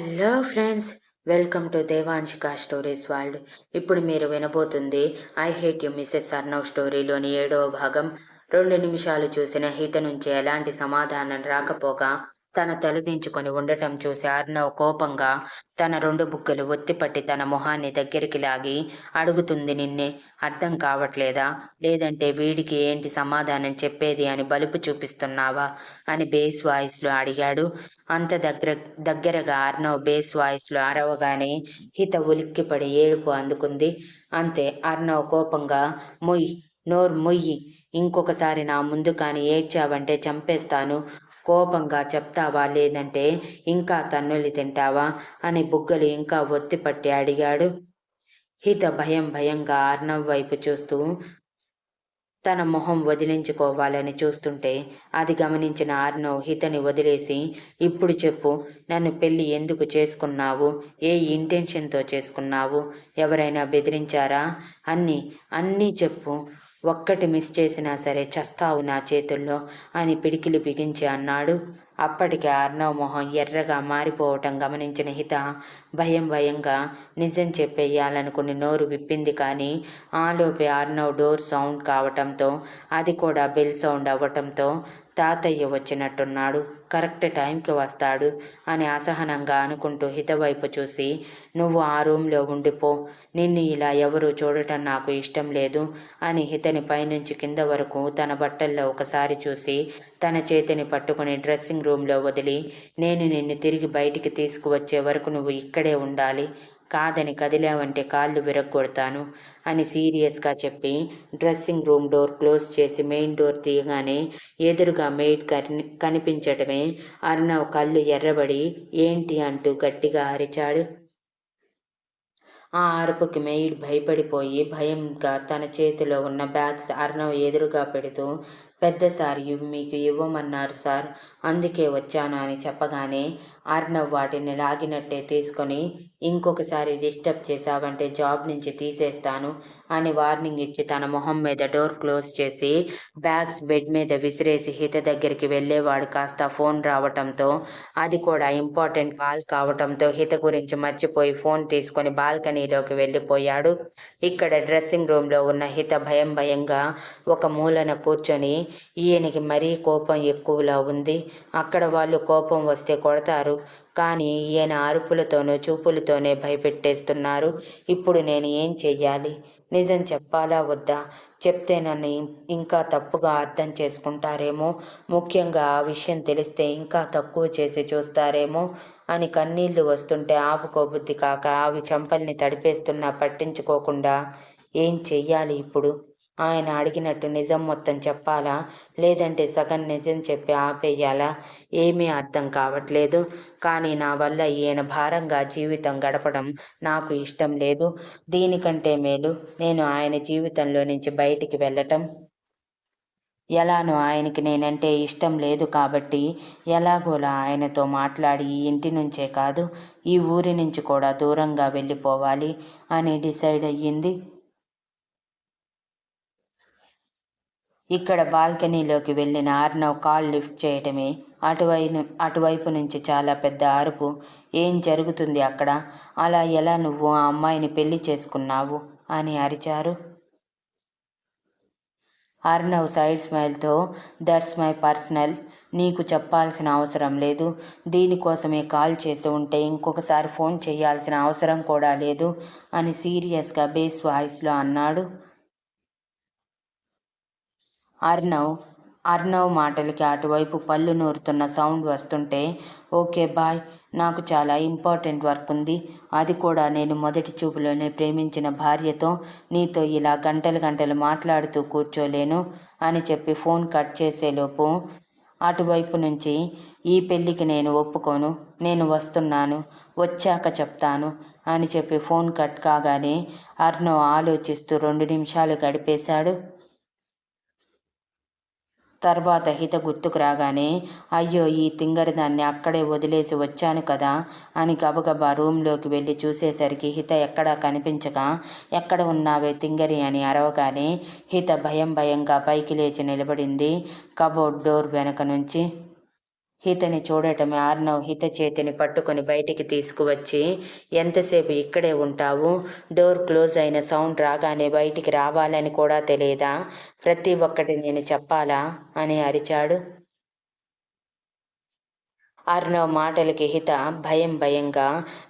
Hello friends, welcome to Devanshika stories world. ఇప్పుడు మీరు వినబోతుంది I hate you Mrs Arnav స్టోరీలోని 7వ భాగం. 2 నిమిషాలు చూసిన హిత నుంచి ఎలాంటి సమాధానం రాకపోగా తన తలదించుకొని ఉండటం చూసి అర్నవ్ కోపంగా తన 2 బుగ్గలు ఒత్తిపట్టి తన మొహాన్ని దగ్గరికి లాగి అడుగుతుంది, నిన్నే అర్థం కావట్లేదా? లేదంటే వీడికి ఏంటి సమాధానం చెప్పేది అని బలుపు చూపిస్తున్నావా అని బేస్ వాయిస్లో అడిగాడు. అంత దగ్గరగా అర్నవ్ బేస్ వాయిస్లో అరవగానే హిత ఉలిక్కిపడి ఏడుపు అందుకుంది. అంతే. అర్నవ్ కోపంగా, మొయ్, నోరు మొయ్యి, ఇంకొకసారి నా ముందు కానీ ఏడ్చావంటే చంపేస్తాను, కోపంగా చెప్తావా లేదంటే ఇంకా తన్నులు తింటావా అని బుగ్గలు ఇంకా ఒత్తిపట్టి అడిగాడు. హిత భయంగా అర్నవ్ వైపు చూస్తూ తన మొహం వదిలించుకోవాలని చూస్తుంటే అది గమనించిన అర్నవ్ హితని వదిలేసి, ఇప్పుడు చెప్పు, నన్ను పెళ్లి ఎందుకు చేసుకున్నావు? ఏ ఇంటెన్షన్తో చేసుకున్నావు? ఎవరైనా బెదిరించారా? అన్నీ చెప్పు. ఒక్కటి మిస్ చేసినా సరే చస్తావు నా చేతుల్లో అని పిడికిలి బిగించి అన్నాడు. అప్పటికే అర్నవ్ మొహం ఎర్రగా మారిపోవటం గమనించిన హిత భయంగా నిజం చెప్పేయాలనుకుని నోరు విప్పింది. కానీ ఆలోపే అర్నవ్ డోర్ సౌండ్ కావటంతో, అది కూడా బెల్ సౌండ్ అవ్వటంతో తాతయ్య వచ్చినట్టున్నాడు, కరెక్ట్ టైంకి వస్తాడు అని అసహనంగా అనుకుంటూ హిత వైపు చూసి, నువ్వు ఆ రూమ్లో ఉండిపో, నిన్ను ఇలా ఎవరూ చూడటం నాకు ఇష్టం లేదు అని హితని పైనుంచి కింద వరకు తన బట్టల్లో ఒకసారి చూసి తన చేతిని పట్టుకుని డ్రెస్సింగ్ రూమ్లో వదిలి, నేను నిన్ను తిరిగి బయటికి తీసుకువచ్చే వరకు నువ్వు ఇక్కడే ఉండాలి, కాదని కదిలావంటే కాళ్ళు విరగ్గొడతాను అని సీరియస్గా చెప్పి డ్రెస్సింగ్ రూమ్ డోర్ క్లోజ్ చేసి మెయిన్ డోర్ తీయగానే ఎదురుగా మెయిడ్ కనిపించటమే అర్నవ్ కళ్ళు ఎర్రబడి ఏంటి అంటూ గట్టిగా అరిచాడు. ఆ అరుపుకి మెయిడ్ భయపడిపోయి భయంగా తన చేతిలో ఉన్న బ్యాగ్స్ అర్నవ్ ఎదురుగా పెడుతూ, పెద్ద సార్ ఇవి మీకు ఇవ్వమన్నారు సార్, అందుకే వచ్చాను అని చెప్పగానే అర్నవ్ వాటిని లాగినట్టే తీసుకొని, ఇంకొకసారి డిస్టర్బ్ చేశావంటే జాబ్ నుంచి తీసేస్తాను అని వార్నింగ్ ఇచ్చి తన మొహం మీద డోర్ క్లోజ్ చేసి బ్యాగ్స్ బెడ్ మీద విసిరేసి హిత దగ్గరికి వెళ్ళేవాడు. కాస్త ఫోన్ రావటంతో, అది కూడా ఇంపార్టెంట్ కాల్ కావటంతో హిత గురించి మర్చిపోయి ఫోన్ తీసుకొని బాల్కనీలోకి వెళ్ళిపోయాడు. ఇక్కడ డ్రెస్సింగ్ రూమ్లో ఉన్న హిత భయంగా ఒక మూలన కూర్చొని, ఈయనకి మరీ కోపం ఎక్కువలా ఉంది, అక్కడ వాళ్ళు కోపం వస్తే కొడతారు, కానీ ఈయన అరుపులతోనూ చూపులతోనే భయపెట్టేస్తున్నారు, ఇప్పుడు నేను ఏం చెయ్యాలి? నిజం చెప్పాలా వద్దా? చెప్తే నన్ను ఇంకా తప్పుగా అర్థం చేసుకుంటారేమో, ముఖ్యంగా ఆ విషయం తెలిస్తే ఇంకా తక్కువ చేసి చూస్తారేమో అని కన్నీళ్లు వస్తుంటే ఆపుకోబుద్ధి కాక అవి చెంపల్ని తడిపేస్తున్నా పట్టించుకోకుండా, ఏం చెయ్యాలి ఇప్పుడు? ఆయన అడిగినట్టు నిజం మొత్తం చెప్పాలా, లేదంటే సగం నిజం చెప్పి ఆపేయాలా? ఏమీ అర్థం కావట్లేదు. కానీ నా వల్ల ఈయన భారంగా జీవితం గడపడం నాకు ఇష్టం లేదు. దీనికంటే మేలు నేను ఆయన జీవితంలో నుంచి బయటికి వెళ్ళటం. ఎలానో ఆయనకి నేనంటే ఇష్టం లేదు కాబట్టి ఎలాగోలా ఆయనతో మాట్లాడి ఈ ఇంటి నుంచే కాదు, ఈ ఊరి నుంచి కూడా దూరంగా వెళ్ళిపోవాలి అని డిసైడ్ అయ్యింది. ఇక్కడ బాల్కనీలోకి వెళ్ళిన అర్నవ్ కాల్ లిఫ్ట్ చేయటమే అటువైపు నుంచి చాలా పెద్ద అరుపు. ఏం జరుగుతుంది అక్కడ? అలా ఎలా నువ్వు ఆ అమ్మాయిని పెళ్లి చేసుకున్నావు అని అరిచారు. అర్నవ్ సైడ్ స్మైల్తో, దట్స్ మై పర్సనల్, నీకు చెప్పాల్సిన అవసరం లేదు, దీనికోసమే కాల్ చేసి ఉంటే ఇంకొకసారి ఫోన్ చేయాల్సిన అవసరం కూడా లేదు అని సీరియస్గా బేస్ వాయిస్లో అన్నాడు. అర్నవ్ మాటలకి అటువైపు పళ్ళు నూరుతున్న సౌండ్ వస్తుంటే, ఓకే బాయ్, నాకు చాలా ఇంపార్టెంట్ వర్క్ ఉంది, అది కూడా నేను మొదటి చూపులోనే ప్రేమించిన భార్యతో నీతో ఇలా గంటలు మాట్లాడుతూ కూర్చోలేను అని చెప్పి ఫోన్ కట్ చేసేలోపు అటువైపు నుంచి, ఈ పెళ్ళికి నేను ఒప్పుకోను, నేను వస్తున్నాను, వచ్చాక చెప్తాను అని చెప్పి ఫోన్ కట్ కాగానే అర్నవ్ ఆలోచిస్తూ 2 నిమిషాలు గడిపేశాడు. తర్వాత హిత గుర్తుకు రాగానే, అయ్యో ఈ తింగరదాన్ని అక్కడే వదిలేసి వచ్చాను కదా అని గబగబా రూమ్లోకి వెళ్ళి చూసేసరికి హిత ఎక్కడా కనిపించక, ఎక్కడ ఉన్నావే తింగరి అని అరవగానే హిత భయంగా పైకి లేచి నిలబడింది కబోర్డ్ డోర్ వెనక నుంచి. హితని చూడటమే ఆర్నవ్ హిత చేతిని పట్టుకొని బయటికి తీసుకువచ్చి, ఎంతసేపు ఇక్కడే ఉంటావు? డోర్ క్లోజ్ అయిన సౌండ్ రాగానే బయటికి రావాలని కూడా తెలియదా? ప్రతి ఒక్కటి నేను చెప్పాలా అని అరిచాడు. అర్ణవ్ మాటలకి హిత భయంగా,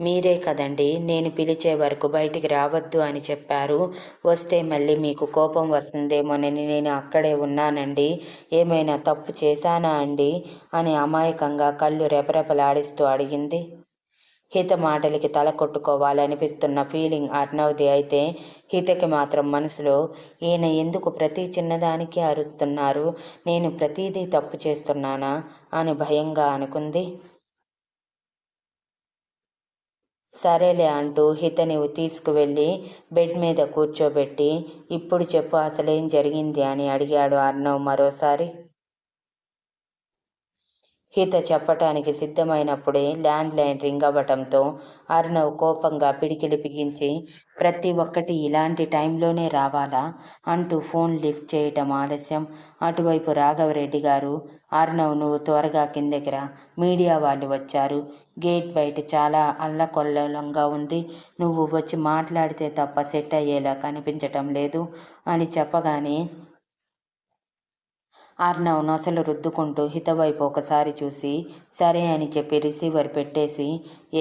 మీరే కదండి నేను పిలిచే వరకు బయటికి రావద్దు అని చెప్పారు. వస్తే మళ్ళీ మీకు కోపం వస్తుందేమోనని నేను అక్కడే ఉన్నానండి. ఏమైనా తప్పు చేశానా అండి అని అమాయకంగా కళ్ళు రెపరెపలాడిస్తూ అడిగింది. హిత మాటలకి తల కొట్టుకోవాలనిపిస్తున్న ఫీలింగ్ అర్ణవ్ది అయితే, హితకి మాత్రం మనసులో ఈయన ఎందుకు ప్రతి చిన్నదానికి అరుస్తున్నారు? నేను ప్రతిదీ తప్పు చేస్తున్నానా అని భయంగా అనుకుంది. సరేలే అంటూ హితని తీసుకువెళ్ళి బెడ్ మీద కూర్చోబెట్టి, ఇప్పుడు చెప్పు అసలేం జరిగింది అని అడిగాడు అర్ణవ్ మరోసారి. హిత చెప్పటానికి సిద్ధమైనప్పుడే ల్యాండ్లైన్ రింగ్ అవ్వటంతో అర్ణవ్ కోపంగా పిడికిలి బిగించి, ప్రతి ఒక్కటి ఇలాంటి టైంలోనే రావాలా అంటూ ఫోన్ లిఫ్ట్ చేయటం ఆలస్యం. అటువైపు రాఘవరెడ్డి గారు, అర్ణవ్ నువ్వు త్వరగా కిందకి రా, మీడియా వాళ్ళు వచ్చారు, గేట్ బయట చాలా అల్లకొల్లోలంగా ఉంది, నువ్వు వచ్చి మాట్లాడితే తప్ప సెట్ అయ్యేలా కనిపించటం లేదు అని చెప్పగానే అర్ణవ్ నొసలు రుద్దుకుంటూ హితవైపు ఒకసారి చూసి, సరే అని చెప్పి రిసీవర్ పెట్టేసి,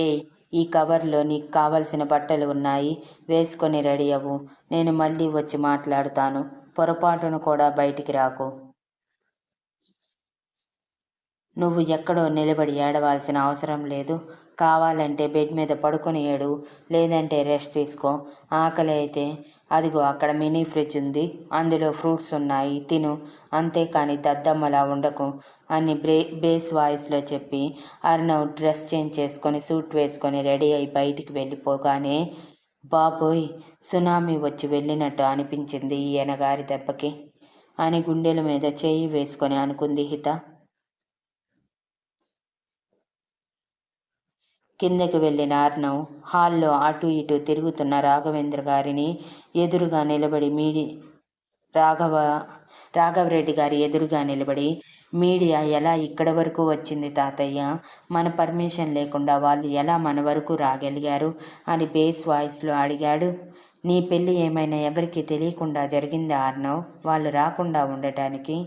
ఏయ్ ఈ కవర్లో నీకు కావలసిన బట్టలు ఉన్నాయి, వేసుకొని రెడీ అవ్వు, నేను మళ్ళీ వచ్చి మాట్లాడుతాను, పొరపాటును కూడా బయటికి రాకు. నువ్వు ఎక్కడో నిలబడి ఏడవాల్సిన అవసరం లేదు, కావాలంటే బెడ్ మీద పడుకొని ఏడు, లేదంటే రెస్ట్ తీసుకో, ఆకలి అయితే అదిగో అక్కడ మినీ ఫ్రిడ్జ్ ఉంది, అందులో ఫ్రూట్స్ ఉన్నాయి, తిను, అంతేకాని దద్దమ్మలా ఉండకు అని బేస్ వాయిస్లో చెప్పి అర్ణవ్ డ్రెస్ చేంజ్ చేసుకొని సూట్ వేసుకొని రెడీ అయి బయటికి వెళ్ళిపోగానే, బాబోయ్ సునామీ వచ్చి వెళ్ళినట్టు అనిపించింది ఈయన గారి దెబ్బకి అని గుండెల మీద చేయి వేసుకొని అనుకుంది హిత. కిందకి వెళ్ళిన అర్ణవ్ హాల్లో అటూ ఇటూ తిరుగుతున్న రాఘవేంద్ర గారిని ఎదురుగా నిలబడి రాఘవరెడ్డి గారి ఎదురుగా నిలబడి, మీడియా ఎలా ఇక్కడ వరకు వచ్చింది తాతయ్య? మన పర్మిషన్ లేకుండా వాళ్ళు ఎలా మన వరకు రాగలిగారు అని బేస్ వాయిస్లో అడిగాడు. నీ పెళ్ళి ఏమైనా ఎవరికీ తెలియకుండా జరిగిందా అర్ణవ్? వాళ్ళు రాకుండా ఉండటానికి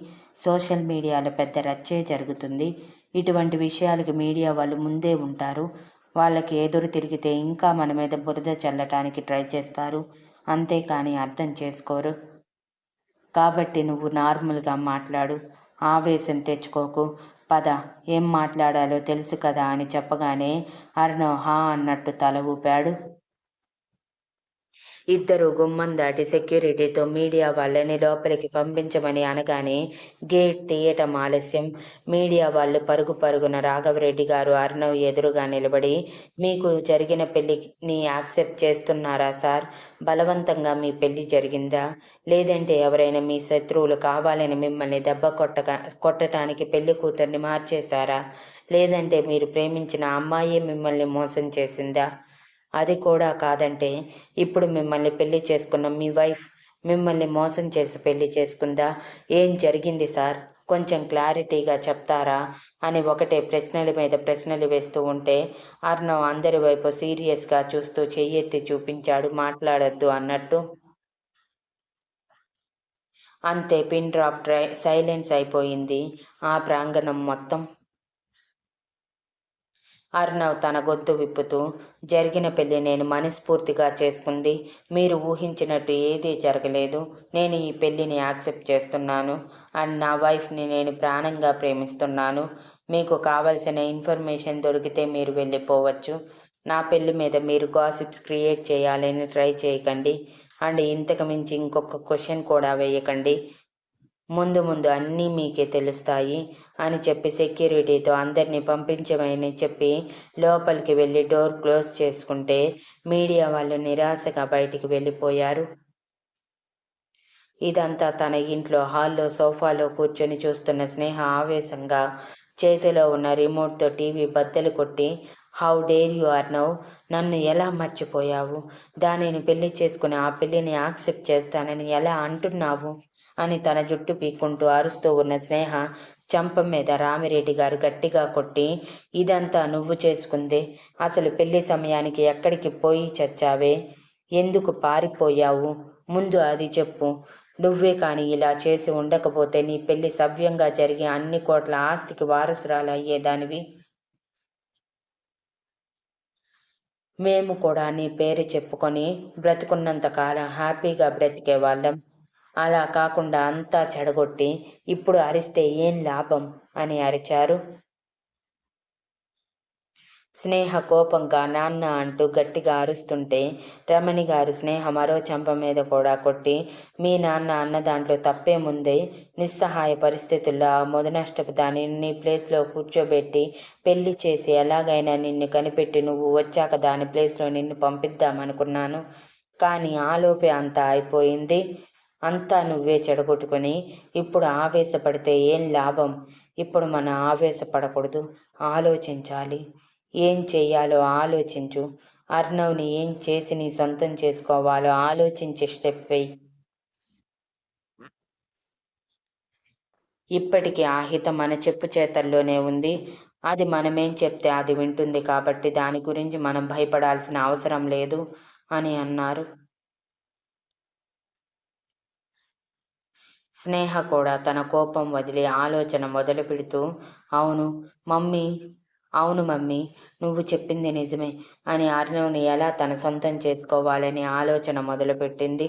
సోషల్ మీడియాలో పెద్ద రచ్చే జరుగుతుంది. ఇటువంటి విషయాలకు మీడియా వాళ్ళు ముందే ఉంటారు. వాళ్ళకి ఎదురు తిరిగితే ఇంకా మన మీద బురద చల్లటానికి ట్రై చేస్తారు, అంతేకాని అర్థం చేసుకోరు. కాబట్టి నువ్వు నార్మల్గా మాట్లాడు, ఆవేశం తెచ్చుకోకు, పద ఏం మాట్లాడాలో తెలుసు కదా అని చెప్పగానే అర్ణవ్ హా అన్నట్టు తల ఊపాడు. ఇద్దరు గుమ్మం దాటి సెక్యూరిటీతో మీడియా వాళ్ళని లోపలికి పంపించమని అనగానే గేట్ తీయటం ఆలస్యం. మీడియా వాళ్ళు పరుగున రాఘవరెడ్డి గారు అర్ణవ్ ఎదురుగా నిలబడి, మీకు జరిగిన పెళ్లిని యాక్సెప్ట్ చేస్తున్నారా సార్? బలవంతంగా మీ పెళ్లి జరిగిందా? లేదంటే ఎవరైనా మీ శత్రువులు కావాలని మిమ్మల్ని దెబ్బ కొట్టడానికి పెళ్లి కూతుర్ని మార్చేశారా? లేదంటే మీరు ప్రేమించిన అమ్మాయే మిమ్మల్ని మోసం చేసిందా? అది కూడా కాదంటే ఇప్పుడు మిమ్మల్ని పెళ్లి చేసుకున్న మీ వైఫ్ మిమ్మల్ని మోసం చేసి పెళ్లి చేసుకుందా? ఏం జరిగింది సార్? కొంచెం క్లారిటీగా చెప్తారా అని ఒకటే ప్రశ్నల మీద ప్రశ్నలు వేస్తూ ఉంటే అర్ణవ్ అందరి వైపు సీరియస్గా చూస్తూ చెయ్యెత్తి చూపించాడు మాట్లాడొద్దు అన్నట్టు. అంతే పిన్ డ్రాప్ సైలెన్స్ అయిపోయింది ఆ ప్రాంగణం మొత్తం. అర్ణవ్ తన గొంతు విప్పుతూ, జరిగిన పెళ్లి నేను మనస్ఫూర్తిగా చేసుకుంది. మీరు ఊహించినట్టు ఏదీ జరగలేదు. నేను ఈ పెళ్లిని యాక్సెప్ట్ చేస్తున్నాను అండ్ నా వైఫ్ని నేను ప్రాణంగా ప్రేమిస్తున్నాను. మీకు కావలసిన ఇన్ఫర్మేషన్ దొరికితే మీరు వెళ్ళిపోవచ్చు. నా పెళ్లి మీద మీరు గాసిప్స్ క్రియేట్ చేయాలని ట్రై చేయకండి అండ్ ఇంతకు మించి ఇంకొక క్వశ్చన్ కూడా వేయకండి. ముందు అన్నీ మీకే తెలుస్తాయి అని చెప్పి సెక్యూరిటీతో అందరినీ పంపించమని చెప్పి లోపలికి వెళ్ళి డోర్ క్లోజ్ చేసుకుంటే మీడియా వాళ్ళు నిరాశగా బయటికి వెళ్ళిపోయారు. ఇదంతా తన ఇంట్లో హాల్లో సోఫాలో కూర్చొని చూస్తున్న స్నేహ ఆవేశంగా చేతిలో ఉన్న రిమోట్తో టీవీ బద్దలు కొట్టి, హౌ డేర్ యు అర్ణవ్, నన్ను ఎలా మర్చిపోయావు? దానిని పెళ్లి చేసుకుని ఆ పెళ్లిని యాక్సెప్ట్ చేస్తానని ఎలా అంటున్నావు అని తన జుట్టు పీక్కుంటూ అరుస్తూ ఉన్న స్నేహ చంప మీద రామిరెడ్డి గారు గట్టిగా కొట్టి, ఇదంతా నువ్వు చేసుకుందే. అసలు పెళ్లి సమయానికి ఎక్కడికి పోయి చచ్చావే? ఎందుకు పారిపోయావు? ముందు అది చెప్పు. నువ్వే కాని ఇలా చేసి ఉండకపోతే నీ పెళ్లి సవ్యంగా జరిగి అన్ని కోట్ల ఆస్తికి వారసురాలు అయ్యేదానివి. మేము కూడా నీ పేరు చెప్పుకొని బ్రతుకున్నంత కాలం హ్యాపీగా బ్రతికేవాళ్ళం. అలా కాకుండా అంతా చెడగొట్టి ఇప్పుడు అరిస్తే ఏం లాభం అని అరిచారు. స్నేహ కోపంగా నాన్న అంటూ గట్టిగా అరుస్తుంటే రమణి గారు స్నేహ మరో చెంప మీద కూడా కొట్టి, మీ నాన్న అన్న దాంట్లో తప్పేముంది? నిస్సహాయ పరిస్థితుల్లో ఆ మొదనష్టపు దాన్ని నీ ప్లేస్లో కూర్చోబెట్టి పెళ్లి చేసి ఎలాగైనా నిన్ను కనిపెట్టి నువ్వు వచ్చాక దాని ప్లేస్లో నిన్ను పంపిద్దామనుకున్నాను. కానీ ఆలోపే అంతా అయిపోయింది. అంతా నువ్వే చెడగొట్టుకుని ఇప్పుడు ఆవేశపడితే ఏం లాభం? ఇప్పుడు మనం ఆవేశపడకూడదు, ఆలోచించాలి. ఏం చెయ్యాలో ఆలోచించు. అర్ణవ్ని ఏం చేసి నీ సొంతం చేసుకోవాలో ఆలోచించి స్టెప్ వెయ్యి. ఇప్పటికీ ఆ హితం మన చెప్పు చేతల్లోనే ఉంది. అది మనమేం చెప్తే అది వింటుంది కాబట్టి దాని గురించి మనం భయపడాల్సిన అవసరం లేదు అని అన్నారు. స్నేహ కూడా తన కోపం వదిలి ఆలోచన మొదలుపెడుతూ, అవును మమ్మీ, అవును మమ్మీ, నువ్వు చెప్పింది నిజమే అని అర్ణవ్ని ఎలా తన సొంతం చేసుకోవాలని ఆలోచన మొదలుపెట్టింది.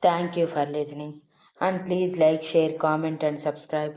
Thank you for listening and please like, share, comment and subscribe.